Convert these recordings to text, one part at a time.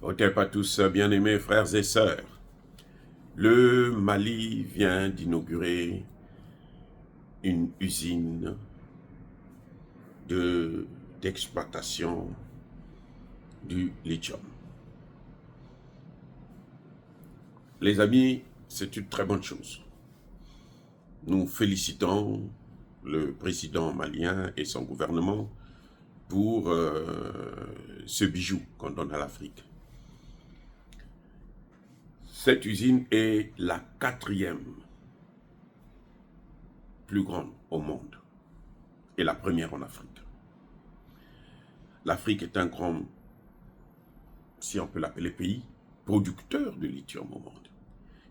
Hôtel pas tous, bien-aimés frères et sœurs. Le Mali vient d'inaugurer une usine d'exploitation du lithium. Les amis, c'est une très bonne chose. Nous félicitons le président malien et son gouvernement pour ce bijou qu'on donne à l'Afrique. Cette usine est la 4e plus grande au monde et la première en Afrique. L'Afrique est un grand, si on peut l'appeler pays, producteur de lithium au monde.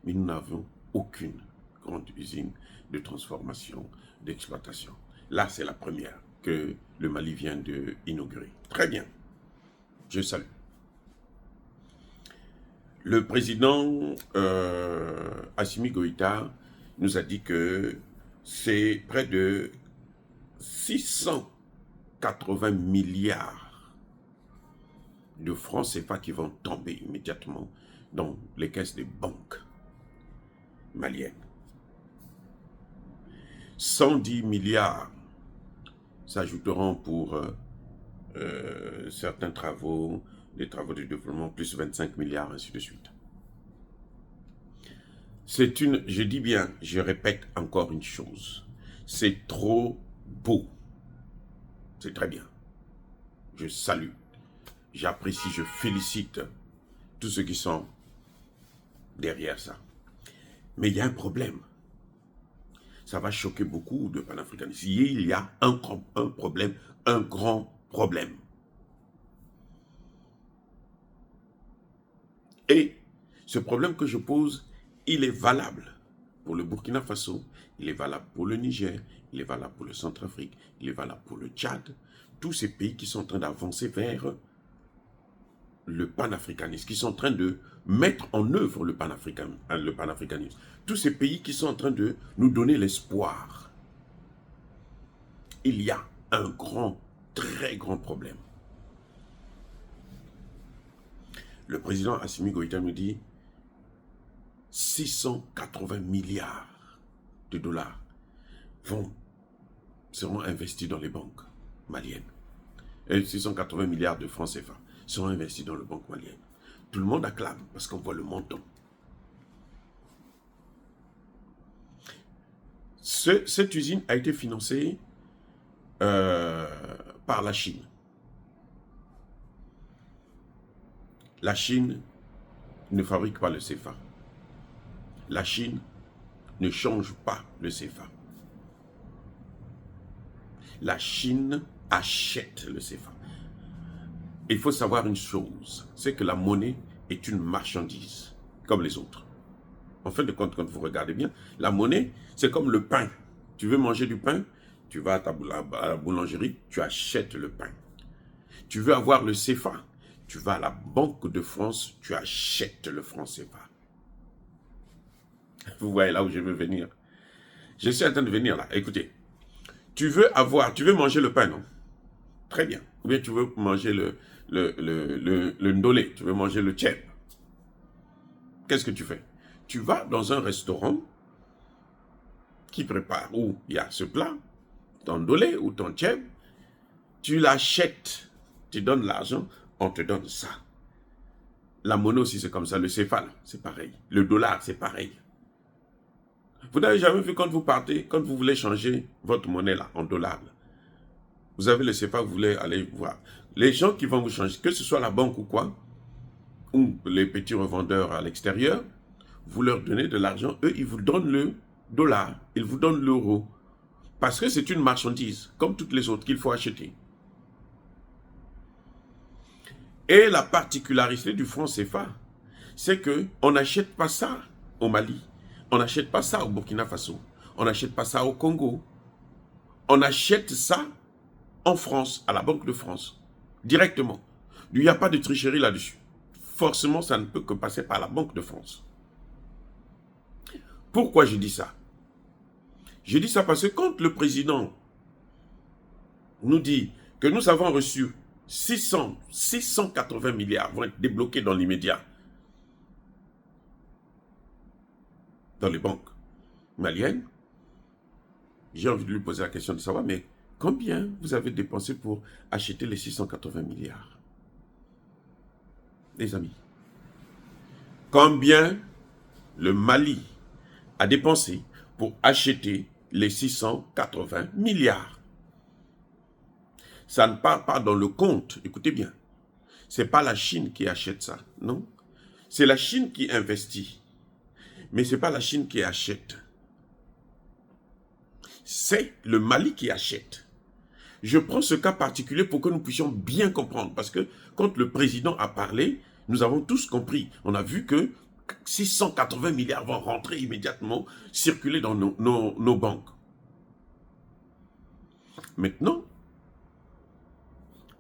Mais nous n'avons aucune grande usine de transformation, d'exploitation. Là, c'est la première que le Mali vient d'inaugurer. Très bien, je salue. Le président Assimi Goïta nous a dit que c'est près de 680 milliards de francs CFA qui vont tomber immédiatement dans les caisses des banques maliennes. 110 milliards s'ajouteront pour certains travaux, des travaux de développement, plus 25 milliards, ainsi de suite. C'est une, je dis bien, je répète encore une chose, c'est trop beau. C'est très bien. Je salue, j'apprécie, je félicite tous ceux qui sont derrière ça. Mais il y a un problème. Ça va choquer beaucoup de panafricanistes. Il y a un problème, un grand problème. Et ce problème que je pose, il est valable pour le Burkina Faso, il est valable pour le Niger, il est valable pour le Centrafrique, il est valable pour le Tchad. Tous ces pays qui sont en train d'avancer vers le panafricanisme, qui sont en train de mettre en œuvre le panafricanisme. Tous ces pays qui sont en train de nous donner l'espoir. Il y a un grand, très grand problème. Le président Assimi Goïta nous dit 680 milliards de dollars seront investis dans les banques maliennes. Et 680 milliards de francs CFA seront investis dans les banques maliennes. Tout le monde acclame parce qu'on voit le montant. Cette usine a été financée par la Chine. La Chine ne fabrique pas le CFA. La Chine ne change pas le CFA. La Chine achète le CFA. Il faut savoir une chose, c'est que la monnaie est une marchandise, comme les autres. En fin de compte, quand vous regardez bien, la monnaie, c'est comme le pain. Tu veux manger du pain, tu vas à la boulangerie, tu achètes le pain. Tu veux avoir le CFA, tu vas à la Banque de France, tu achètes le franc CFA. Vous voyez là où je veux venir. Je suis en train de venir là. Écoutez, tu veux manger le pain, non? Très bien. Ou bien tu veux manger le ndolé, tu veux manger le tchèp. Qu'est-ce que tu fais? Tu vas dans un restaurant qui prépare, où il y a ce plat, ton ndolé ou ton tchèp, tu l'achètes, tu donnes l'argent, on te donne ça. La monnaie aussi, c'est comme ça. Le CFA, c'est pareil. Le dollar, c'est pareil. Vous n'avez jamais vu quand vous partez, quand vous voulez changer votre monnaie là, en dollars. Vous avez le CFA, vous voulez aller voir. Les gens qui vont vous changer, que ce soit la banque ou quoi, ou les petits revendeurs à l'extérieur, vous leur donnez de l'argent, eux, ils vous donnent le dollar, ils vous donnent l'euro. Parce que c'est une marchandise, comme toutes les autres, qu'il faut acheter. Et la particularité du franc CFA, c'est qu'on n'achète pas ça au Mali, on n'achète pas ça au Burkina Faso, on n'achète pas ça au Congo. On achète ça en France, à la Banque de France, directement. Il n'y a pas de tricherie là-dessus. Forcément, ça ne peut que passer par la Banque de France. Pourquoi je dis ça? Je dis ça parce que quand le président nous dit que nous avons reçu 680 milliards vont être débloqués dans l'immédiat dans les banques maliennes. J'ai envie de lui poser la question de savoir, mais combien vous avez dépensé pour acheter les 680 milliards? Les amis, combien le Mali a dépensé pour acheter les 680 milliards? Ça ne part pas dans le compte, écoutez bien. Ce n'est pas la Chine qui achète ça, non. C'est la Chine qui investit, mais ce n'est pas la Chine qui achète. C'est le Mali qui achète. Je prends ce cas particulier pour que nous puissions bien comprendre, parce que quand le président a parlé, nous avons tous compris. On a vu que 680 milliards vont rentrer immédiatement, circuler dans nos banques. Maintenant,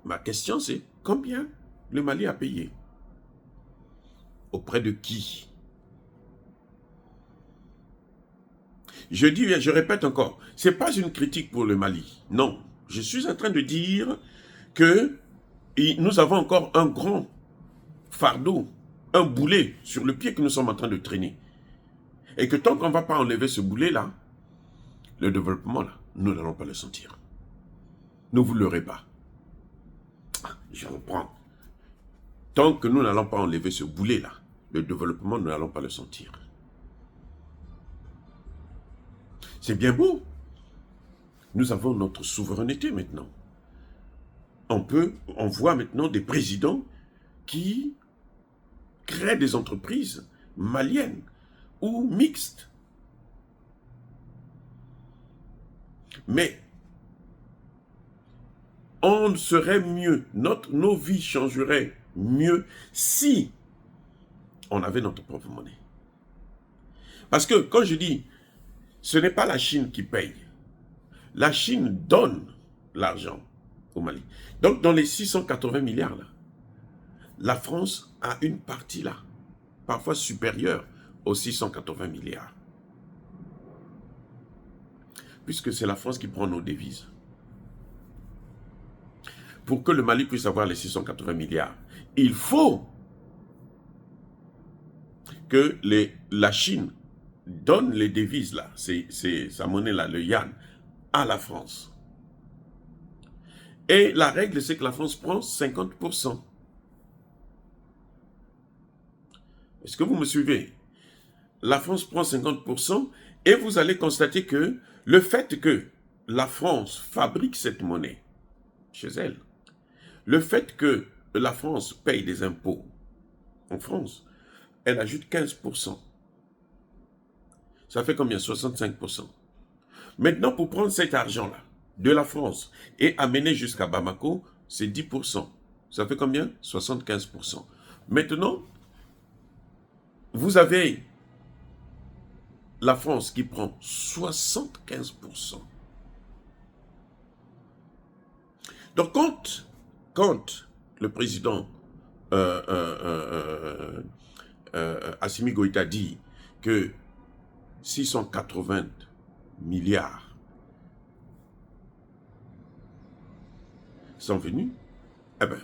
ma question c'est, combien le Mali a payé? Auprès de qui? Je répète encore, ce n'est pas une critique pour le Mali. Non, je suis en train de dire que nous avons encore un grand fardeau, un boulet sur le pied que nous sommes en train de traîner. Et que tant qu'on ne va pas enlever ce boulet-là, le développement, là, nous n'allons pas le sentir. Ne vous leurrez pas. Je reprends. Tant que nous n'allons pas enlever ce boulet-là, le développement, nous n'allons pas le sentir. C'est bien beau. Nous avons notre souveraineté maintenant. On voit maintenant des présidents qui créent des entreprises maliennes ou mixtes. Mais on serait mieux, nos vies changeraient mieux si on avait notre propre monnaie. Parce que quand je dis, ce n'est pas la Chine qui paye. La Chine donne l'argent au Mali. Donc dans les 680 milliards, là, la France a une partie là, parfois supérieure aux 680 milliards. Puisque c'est la France qui prend nos devises. Pour que le Mali puisse avoir les 680 milliards, il faut que la Chine donne les devises là, c'est sa monnaie là, le yuan, à la France. Et la règle, c'est que la France prend 50%. Est-ce que vous me suivez? La France prend 50% et vous allez constater que le fait que la France fabrique cette monnaie chez elle, le fait que la France paye des impôts en France, elle ajoute 15%. Ça fait combien? 65%. Maintenant, pour prendre cet argent-là de la France et amener jusqu'à Bamako, c'est 10%. Ça fait combien? 75%. Maintenant, vous avez la France qui prend 75%. Donc, quand le président Assimi Goïta dit que 680 milliards sont venus, eh bien,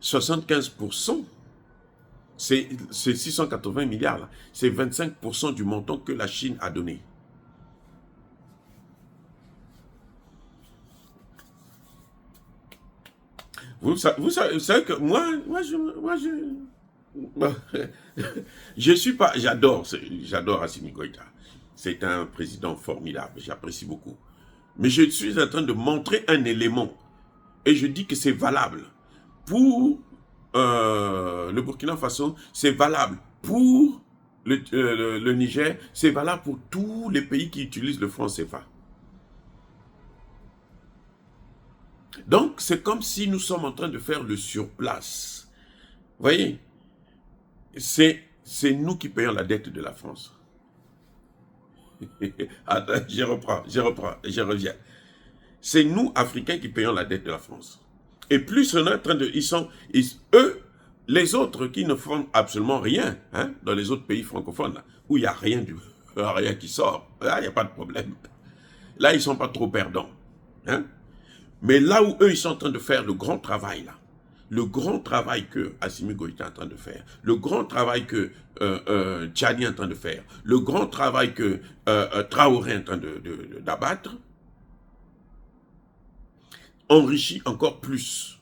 75%, ces 680 milliards là, c'est 25% du montant que la Chine a donné. Vous savez que moi je suis pas, j'adore Assimi Goïta. C'est un président formidable, j'apprécie beaucoup. Mais je suis en train de montrer un élément. Et je dis que c'est valable pour le Burkina Faso, c'est valable pour le Niger, c'est valable pour tous les pays qui utilisent le franc CFA. Donc, c'est comme si nous sommes en train de faire le surplace. Vous voyez, c'est nous qui payons la dette de la France. Attends, je reviens. C'est nous, Africains, qui payons la dette de la France. Et plus on est en train de... eux, les autres qui ne font absolument rien, hein, dans les autres pays francophones, là, où il n'y a rien qui sort, là, il n'y a pas de problème. Là, ils ne sont pas trop perdants. Hein. Mais là où eux, ils sont en train de faire le grand travail, là, le grand travail que Assimi Goïta est en train de faire, le grand travail que Tchani est en train de faire, le grand travail que Traoré est en train d'abattre, enrichit encore plus.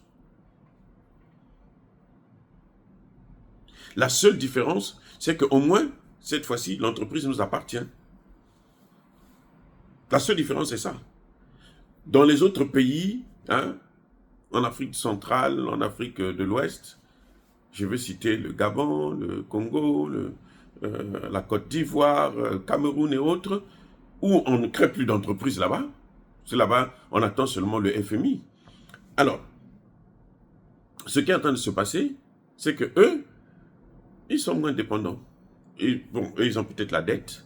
La seule différence, c'est qu'au moins, cette fois-ci, l'entreprise nous appartient. La seule différence, c'est ça. Dans les autres pays, hein, en Afrique centrale, en Afrique de l'Ouest, je veux citer le Gabon, le Congo, la Côte d'Ivoire, Cameroun et autres, où on ne crée plus d'entreprises là-bas. C'est là-bas, on attend seulement le FMI. Alors, ce qui est en train de se passer, c'est que eux, ils sont moins dépendants. Et bon, eux, ils ont peut-être la dette.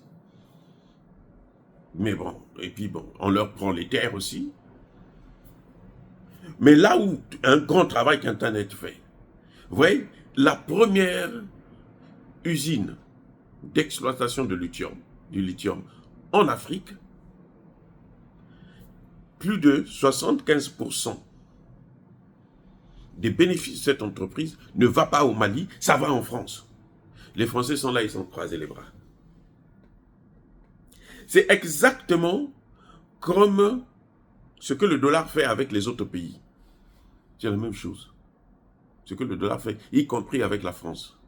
Mais bon, et puis bon, on leur prend les terres aussi. Mais là où un grand travail qui est en train d'être fait, vous voyez, la première usine d'exploitation du lithium en Afrique, plus de 75% des bénéfices de cette entreprise ne va pas au Mali, ça va en France. Les Français sont là, ils sont croisés les bras. C'est exactement comme ce que le dollar fait avec les autres pays. C'est la même chose. Ce que le dollar fait, y compris avec la France.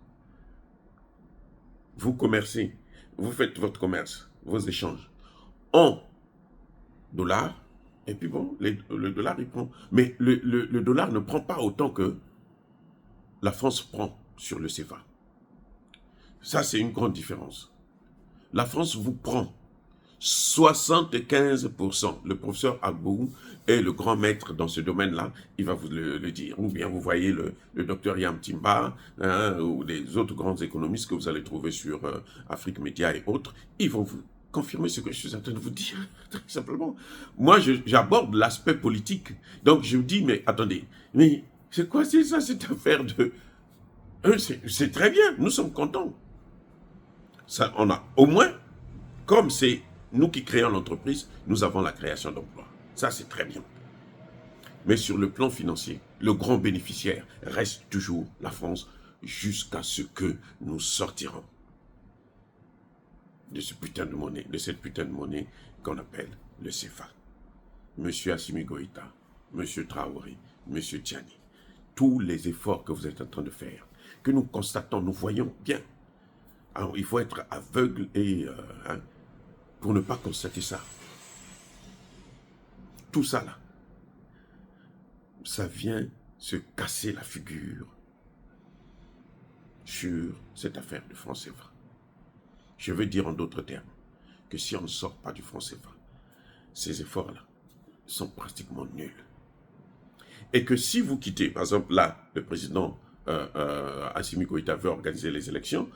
Vous commercez, vous faites votre commerce, vos échanges en dollars, et puis bon, le dollar, il prend. Mais le dollar ne prend pas autant que la France prend sur le CFA. Ça, c'est une grande différence. La France vous prend 75%. Le professeur Agbou est le grand maître dans ce domaine-là, il va vous le dire. Ou bien vous voyez le docteur Yam Timba, hein, ou les autres grands économistes que vous allez trouver sur Afrique Média et autres, ils vont vous confirmer ce que je suis en train de vous dire, très simplement. Moi, j'aborde l'aspect politique. Donc, je me dis, mais attendez, mais c'est quoi c'est ça, cette affaire de... C'est très bien, nous sommes contents. Ça, on a au moins, comme c'est nous qui créons l'entreprise, nous avons la création d'emplois. Ça, c'est très bien. Mais sur le plan financier, le grand bénéficiaire reste toujours la France jusqu'à ce que nous sortirons de ce putain de monnaie, de cette putain de monnaie qu'on appelle le CFA. Monsieur Assimi Goïta, Monsieur Traoré, Monsieur Tchani, tous les efforts que vous êtes en train de faire, que nous constatons, nous voyons bien. Alors, il faut être aveugle et pour ne pas constater ça. Tout ça là, ça vient se casser la figure sur cette affaire de franc CFA. Je veux dire en d'autres termes que si on ne sort pas du franc CFA, ces efforts-là sont pratiquement nuls. Et que si vous quittez, par exemple là, le président Assimi Goïta veut organiser les élections,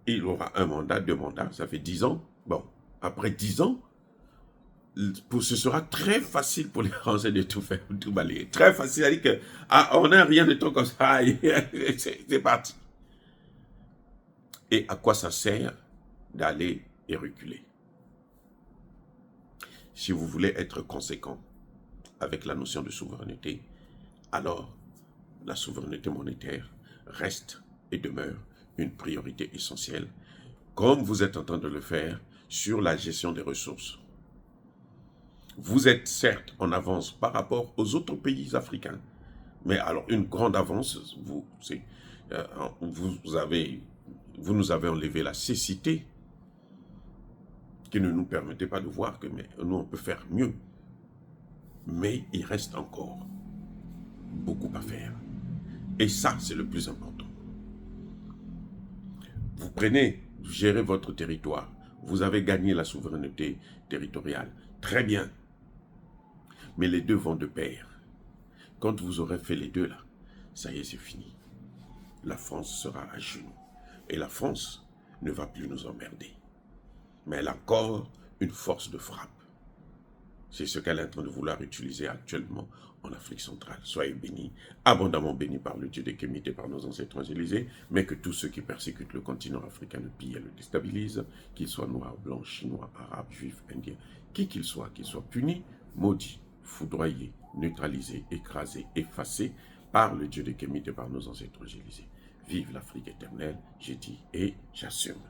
il aura un mandat, 2 mandats, ça fait 10 ans. Bon, après 10 ans, ce sera très facile pour les Français de tout faire, tout balayer. Très facile à dire que, on n'a rien de tout comme ça, c'est parti. Et à quoi ça sert d'aller et reculer? Si vous voulez être conséquent avec la notion de souveraineté, alors la souveraineté monétaire reste et demeure une priorité essentielle, comme vous êtes en train de le faire sur la gestion des ressources. Vous êtes certes en avance par rapport aux autres pays africains, mais alors une grande avance, vous nous avez enlevé la cécité qui ne nous permettait pas de voir que nous on peut faire mieux. Mais il reste encore beaucoup à faire. Et ça, c'est le plus important. Vous gérez votre territoire. Vous avez gagné la souveraineté territoriale. Très bien. Mais les deux vont de pair. Quand vous aurez fait les deux là, ça y est, c'est fini. La France sera à genoux. Et la France ne va plus nous emmerder. Mais elle a encore une force de frappe. C'est ce qu'elle est en train de vouloir utiliser actuellement en Afrique centrale. Soyez bénis, abondamment bénis par le Dieu des Kémites et par nos ancêtres angélisés, mais que tous ceux qui persécutent le continent africain le pillent et le déstabilisent, qu'ils soient noirs, blancs, chinois, arabes, juifs, indiens, qui qu'ils soient punis, maudits, foudroyés, neutralisé, écrasé, effacé par le Dieu de Kémite et par nos ancêtres gélisés. Vive l'Afrique éternelle, j'ai dit et j'assume.